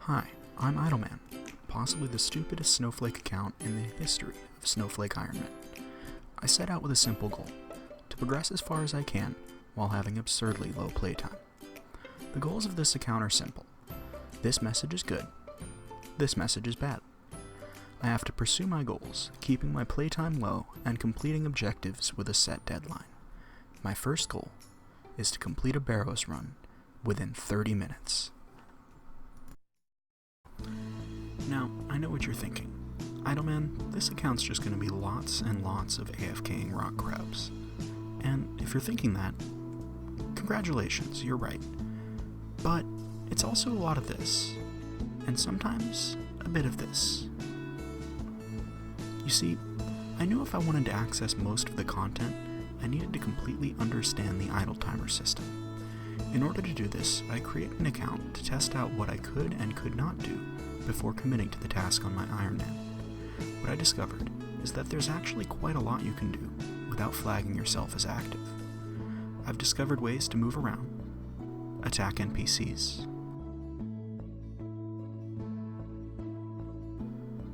Hi, I'm Idleman, possibly the stupidest snowflake account in the history of Snowflake Ironman. I set out with a simple goal, to progress as far as I can while having absurdly low playtime. The goals of this account are simple. This message is good. This message is bad. I have to pursue my goals, keeping my playtime low and completing objectives with a set deadline. My first goal is to complete a Barrows run within 30 minutes. Now, I know what you're thinking. Idleman, this account's just going to be lots and lots of AFKing rock crabs. And if you're thinking that, congratulations, you're right. But it's also a lot of this, and sometimes a bit of this. You see, I knew if I wanted to access most of the content, I needed to completely understand the idle timer system. In order to do this, I created an account to test out what I could and could not do before committing to the task on my Ironman. What I discovered is that there's actually quite a lot you can do without flagging yourself as active. I've discovered ways to move around, attack NPCs,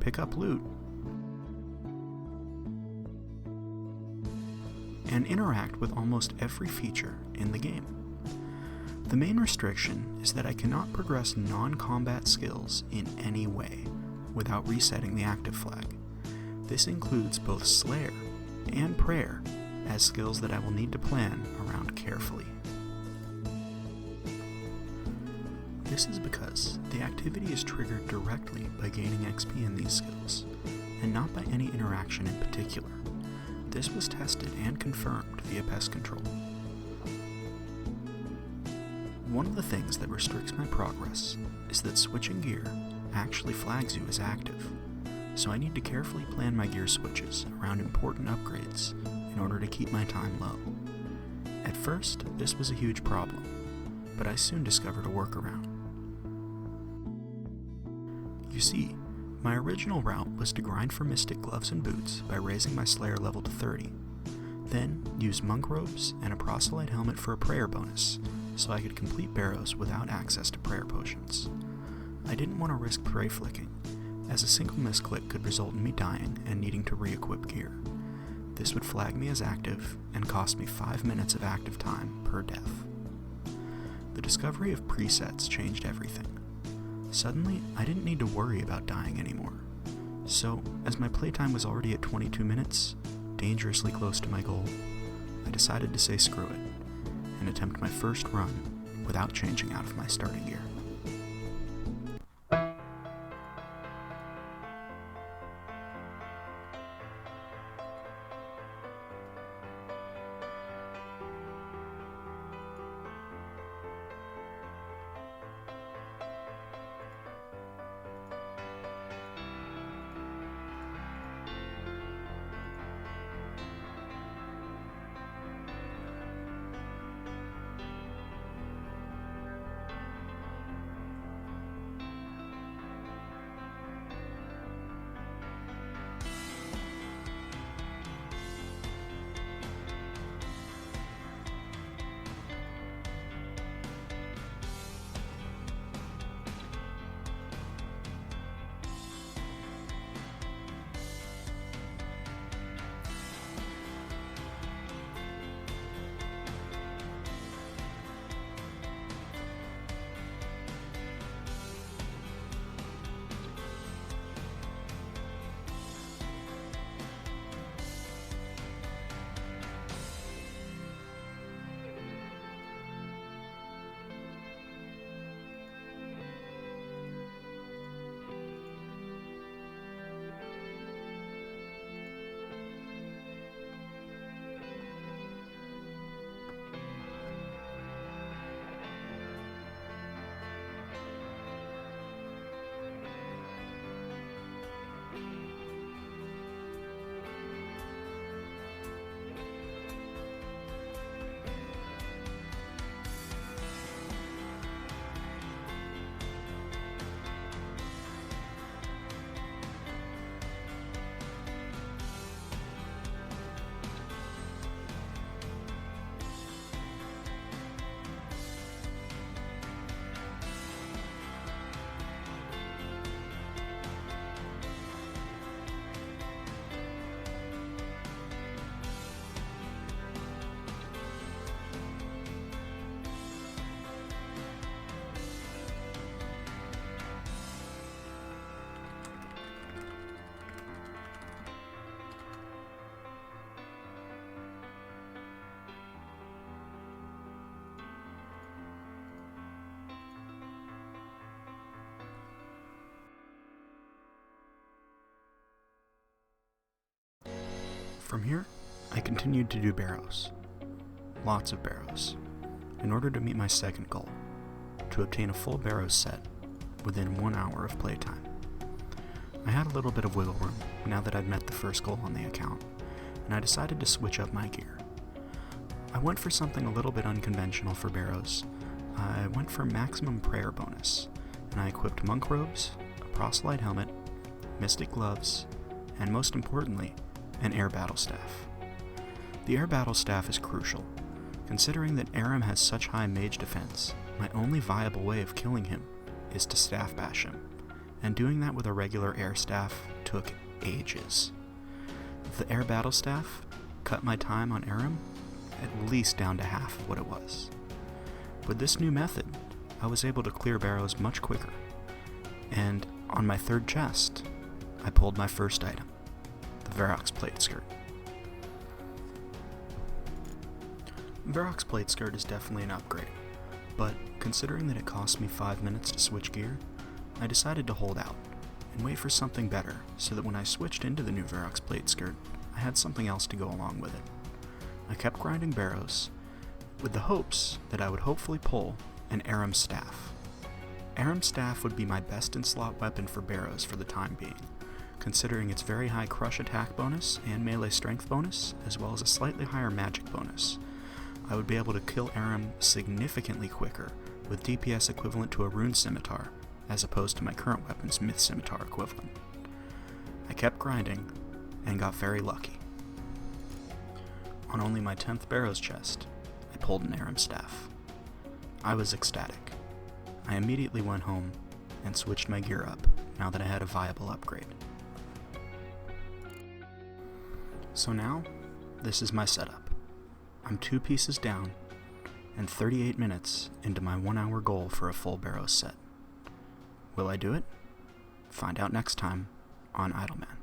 pick up loot, and interact with almost every feature in the game. The main restriction is that I cannot progress non-combat skills in any way without resetting the active flag. This includes both Slayer and Prayer as skills that I will need to plan around carefully. This is because the activity is triggered directly by gaining XP in these skills, and not by any interaction in particular. This was tested and confirmed via pest control. One of the things that restricts my progress is that switching gear actually flags you as active, so I need to carefully plan my gear switches around important upgrades in order to keep my time low. At first, this was a huge problem, but I soon discovered a workaround. You see, my original route was to grind for Mystic Gloves and Boots by raising my Slayer level to 30, then use Monk Robes and a Proselyte Helmet for a Prayer bonus, so I could complete Barrows without access to Prayer Potions. I didn't want to risk Pray Flicking, as a single misclick could result in me dying and needing to re-equip gear. This would flag me as active and cost me 5 minutes of active time per death. The discovery of presets changed everything. Suddenly, I didn't need to worry about dying anymore. So, as my playtime was already at 22 minutes, dangerously close to my goal, I decided to say screw it, and attempt my first run without changing out of my starting gear. From here, I continued to do Barrows. Lots of Barrows, in order to meet my second goal, to obtain a full Barrows set within 1 hour of playtime. I had a little bit of wiggle room now that I'd met the first goal on the account, and I decided to switch up my gear. I went for something a little bit unconventional for Barrows. I went for maximum prayer bonus, and I equipped monk robes, a proselyte helmet, mystic gloves, and most importantly, an air battle staff. The air battle staff is crucial. Considering that Aram has such high mage defense, my only viable way of killing him is to staff bash him, and doing that with a regular air staff took ages. The air battle staff cut my time on Aram at least down to half of what it was. With this new method, I was able to clear Barrows much quicker, and on my third chest, I pulled my first item, the Varrock's plate skirt. Varrock's plate skirt is definitely an upgrade, but considering that it cost me 5 minutes to switch gear, I decided to hold out and wait for something better so that when I switched into the new Varrock's plate skirt, I had something else to go along with it. I kept grinding Barrows with the hopes that I would hopefully pull an Aram staff. Aram staff would be my best in slot weapon for Barrows for the time being, considering its very high crush attack bonus and melee strength bonus, as well as a slightly higher magic bonus. I would be able to kill Aram significantly quicker with DPS equivalent to a rune scimitar, as opposed to my current weapon's myth scimitar equivalent. I kept grinding and got very lucky. On only my 10th Barrows chest, I pulled an Aram staff. I was ecstatic. I immediately went home and switched my gear up now that I had a viable upgrade. So now, this is my setup. I'm 2 pieces down, and 38 minutes into my 1 hour goal for a full Barrows set. Will I do it? Find out next time on Idleman.